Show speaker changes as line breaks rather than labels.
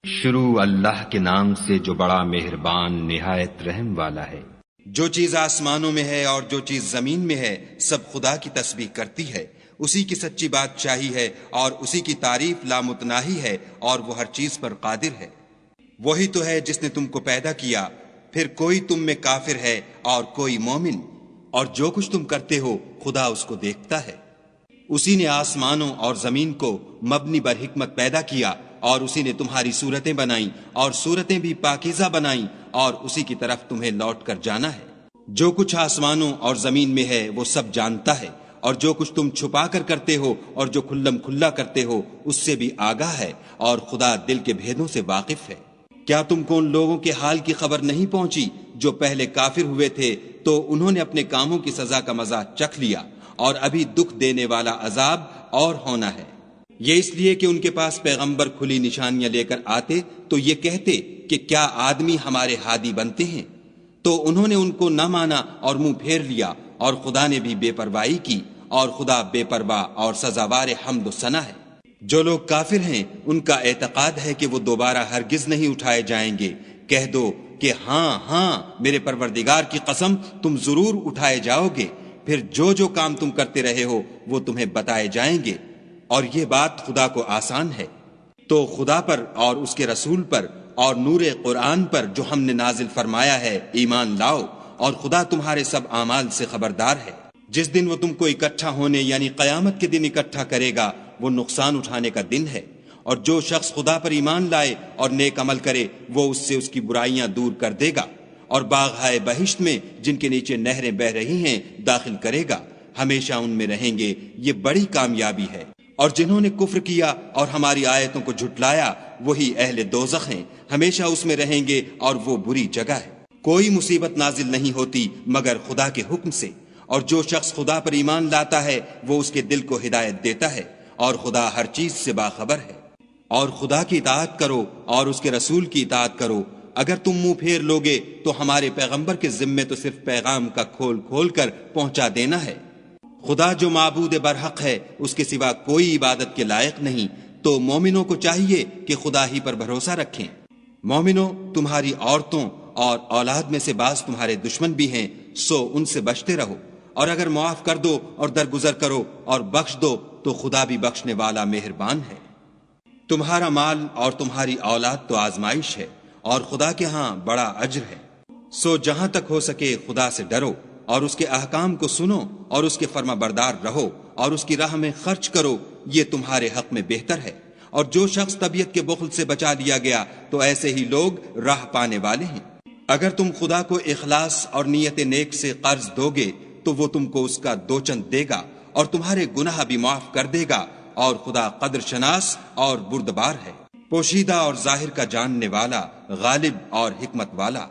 شروع اللہ کے نام سے جو بڑا مہربان نہایت رحم والا ہے۔
جو چیز آسمانوں میں ہے اور جو چیز زمین میں ہے سب خدا کی تسبیح کرتی ہے، اسی کی سچی بادشاہی ہے اور اسی کی تعریف لامتناہی ہے اور وہ ہر چیز پر قادر ہے۔ وہی تو ہے جس نے تم کو پیدا کیا، پھر کوئی تم میں کافر ہے اور کوئی مومن، اور جو کچھ تم کرتے ہو خدا اس کو دیکھتا ہے۔ اسی نے آسمانوں اور زمین کو مبنی بر حکمت پیدا کیا، اور اسی نے تمہاری صورتیں بنائیں اور صورتیں بھی پاکیزہ بنائیں، اور اسی کی طرف تمہیں لوٹ کر جانا ہے۔ جو کچھ آسمانوں اور زمین میں ہے وہ سب جانتا ہے، اور جو کچھ تم چھپا کر کرتے ہو اور جو کھلم کھلا کرتے ہو اس سے بھی آگاہ ہے، اور خدا دل کے بھیدوں سے واقف ہے۔ کیا تم کو ان لوگوں کے حال کی خبر نہیں پہنچی جو پہلے کافر ہوئے تھے تو انہوں نے اپنے کاموں کی سزا کا مزہ چکھ لیا، اور ابھی دکھ دینے والا عذاب اور ہونا ہے۔ یہ اس لیے کہ ان کے پاس پیغمبر کھلی نشانیاں لے کر آتے تو یہ کہتے کہ کیا آدمی ہمارے ہادی بنتے ہیں، تو انہوں نے ان کو نہ مانا اور منہ پھیر لیا، اور خدا نے بھی بے پرواہی کی، اور خدا بے پرواہ اور سزاوار حمد و ثنا ہے۔ جو لوگ کافر ہیں ان کا اعتقاد ہے کہ وہ دوبارہ ہرگز نہیں اٹھائے جائیں گے۔ کہہ دو کہ ہاں ہاں میرے پروردگار کی قسم تم ضرور اٹھائے جاؤ گے، پھر جو جو کام تم کرتے رہے ہو وہ تمہیں بتائے جائیں گے، اور یہ بات خدا کو آسان ہے۔ تو خدا پر اور اس کے رسول پر اور نور قرآن پر جو ہم نے نازل فرمایا ہے ایمان لاؤ، اور خدا تمہارے سب اعمال سے خبردار ہے۔ جس دن وہ تم کو اکٹھا ہونے یعنی قیامت کے دن اکٹھا کرے گا وہ نقصان اٹھانے کا دن ہے، اور جو شخص خدا پر ایمان لائے اور نیک عمل کرے وہ اس سے اس کی برائیاں دور کر دے گا، اور باغہائے بہشت میں جن کے نیچے نہریں بہ رہی ہیں داخل کرے گا، ہمیشہ ان میں رہیں گے۔ یہ بڑی کامیابی ہے۔ اور جنہوں نے کفر کیا اور ہماری آیتوں کو جھٹلایا وہی اہل دوزخ ہیں، ہمیشہ اس میں رہیں گے، اور وہ بری جگہ ہے۔ کوئی مصیبت نازل نہیں ہوتی مگر خدا کے حکم سے، اور جو شخص خدا پر ایمان لاتا ہے وہ اس کے دل کو ہدایت دیتا ہے، اور خدا ہر چیز سے باخبر ہے۔ اور خدا کی اطاعت کرو اور اس کے رسول کی اطاعت کرو۔ اگر تم منہ پھیر لوگے تو ہمارے پیغمبر کے ذمے تو صرف پیغام کا کھول کھول کر پہنچا دینا ہے۔ خدا جو معبود برحق ہے اس کے سوا کوئی عبادت کے لائق نہیں، تو مومنوں کو چاہیے کہ خدا ہی پر بھروسہ رکھیں۔ مومنوں، تمہاری عورتوں اور اولاد میں سے بعض تمہارے دشمن بھی ہیں، سو ان سے بچتے رہو، اور اگر معاف کر دو اور درگزر کرو اور بخش دو تو خدا بھی بخشنے والا مہربان ہے۔ تمہارا مال اور تمہاری اولاد تو آزمائش ہے، اور خدا کے ہاں بڑا اجر ہے۔ سو جہاں تک ہو سکے خدا سے ڈرو، اور اس کے احکام کو سنو اور اس کے فرما بردار رہو، اور اس کی راہ میں خرچ کرو، یہ تمہارے حق میں بہتر ہے۔ اور جو شخص طبیعت کے بخل سے بچا لیا گیا تو ایسے ہی لوگ راہ پانے والے ہیں۔ اگر تم خدا کو اخلاص اور نیت نیک سے قرض دو گے تو وہ تم کو اس کا دو چند دے گا، اور تمہارے گناہ بھی معاف کر دے گا، اور خدا قدر شناس اور بردبار ہے، پوشیدہ اور ظاہر کا جاننے والا، غالب اور حکمت والا۔